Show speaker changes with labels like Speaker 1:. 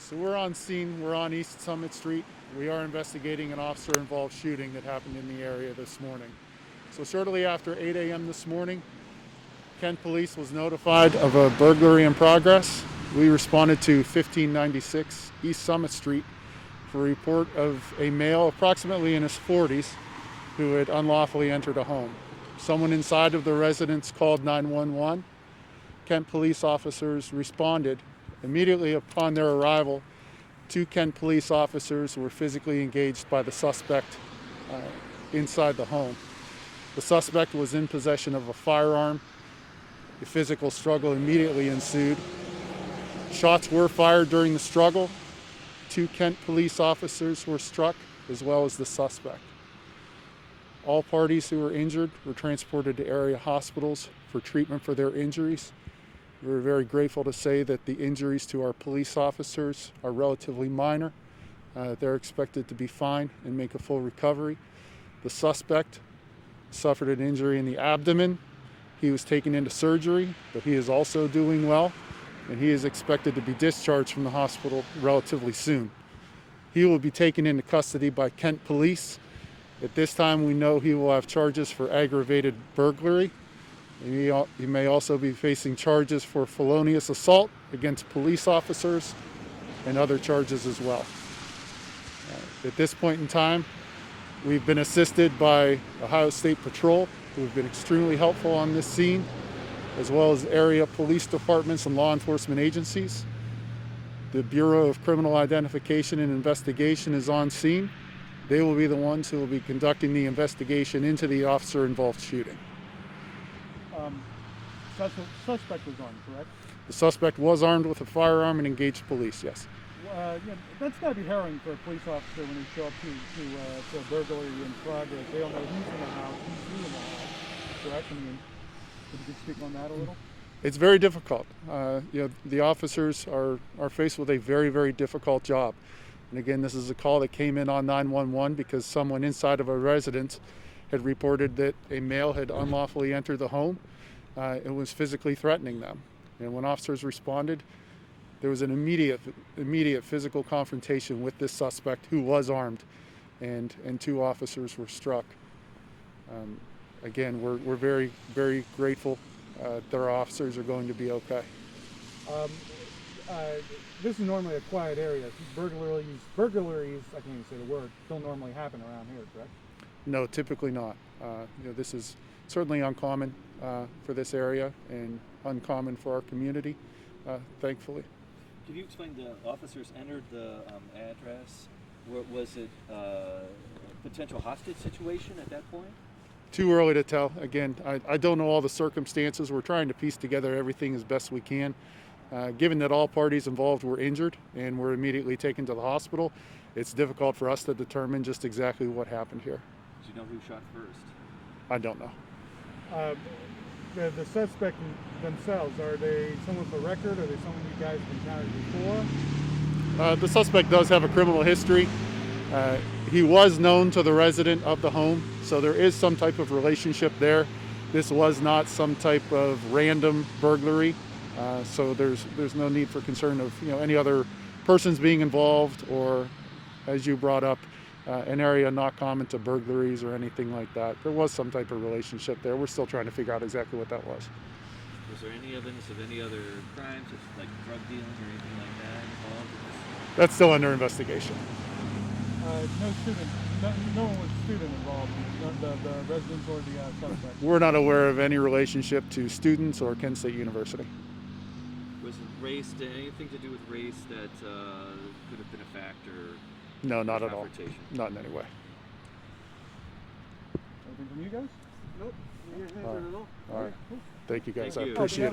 Speaker 1: So we're on scene. We're on East Summit Street. We are investigating an officer-involved shooting that happened in the area this morning. So shortly after 8 a.m. this morning, Kent Police was notified of a burglary in progress. We responded to 1596 East Summit Street for a report of a male approximately in his 40s who had unlawfully entered a home. Someone inside of the residence called 911. Kent police officers responded. Immediately upon their arrival, 2 Kent police officers were physically engaged by the suspect inside the home. The suspect was in possession of a firearm. A physical struggle immediately ensued. Shots were fired during the struggle. 2 Kent police officers were struck, as well as the suspect. All parties who were injured were transported to area hospitals for treatment for their injuries. We're very grateful to say that the injuries to our police officers are relatively minor. They're expected to be fine and make a full recovery. The suspect suffered an injury in the abdomen. He was taken into surgery, but he is also doing well, and he is expected to be discharged from the hospital relatively soon. He will be taken into custody by Kent Police. At this time, we know he will have charges for aggravated burglary. He may also be facing charges for felonious assault against police officers and other charges as well. At this point in time, we've been assisted by Ohio State Patrol, who have been extremely helpful on this scene, as well as area police departments and law enforcement agencies. The Bureau of Criminal Identification and Investigation is on scene. They will be the ones who will be conducting the investigation into the officer-involved shooting.
Speaker 2: Suspect was armed, correct?
Speaker 1: The suspect was armed with a firearm and engaged police, yes.
Speaker 2: Yeah, that's got to be harrowing for a police officer when they show up to a burglary in progress. They don't know who's in the house, who's in the house, correct? I mean, could you speak on that a little?
Speaker 1: It's very difficult. The officers are faced with a very, very difficult job. And again, this is a call that came in on 911 because someone inside of a residence had reported that a male had unlawfully entered the home and was physically threatening them. And when officers responded, there was an immediate physical confrontation with this suspect who was armed, and 2 officers were struck. Again, we're very, very grateful that our officers are going to be okay.
Speaker 2: This is normally a quiet area. Burglaries, I can't even say the word, don't normally happen around here, correct?
Speaker 1: No, typically not. This is certainly uncommon for this area and uncommon for our community, thankfully.
Speaker 3: Could you explain, the officers entered the address? Was it a potential hostage situation at that point?
Speaker 1: Too early to tell. Again, I don't know all the circumstances. We're trying to piece together everything as best we can. Given that all parties involved were injured and were immediately taken to the hospital, it's difficult for us to determine just exactly what happened here.
Speaker 3: Do you know who shot first?
Speaker 1: I don't know.
Speaker 2: The suspect themselves, are they someone for record? Are they someone you guys have encountered before?
Speaker 1: The suspect does have a criminal history. He was known to the resident of the home, so there is some type of relationship there. This was not some type of random burglary, so there's no need for concern of any other persons being involved, or, as you brought up, an area not common to burglaries or anything like that. There was some type of relationship there. We're still trying to figure out exactly what that was.
Speaker 3: Was there any evidence of any other crimes, like drug dealing or anything like that involved in this?
Speaker 1: That's still under investigation.
Speaker 2: No one was student involved, the residents or the suspect?
Speaker 1: We're not aware of any relationship to students or Kent State University.
Speaker 3: Was it anything to do with race that could have been a factor?
Speaker 1: No, not at all.
Speaker 3: Confrontation?
Speaker 1: Not in any way.
Speaker 2: Anything from you guys?
Speaker 3: Nope.
Speaker 1: All right. Thank you guys.
Speaker 3: Thank
Speaker 1: I
Speaker 3: you.
Speaker 1: appreciate it.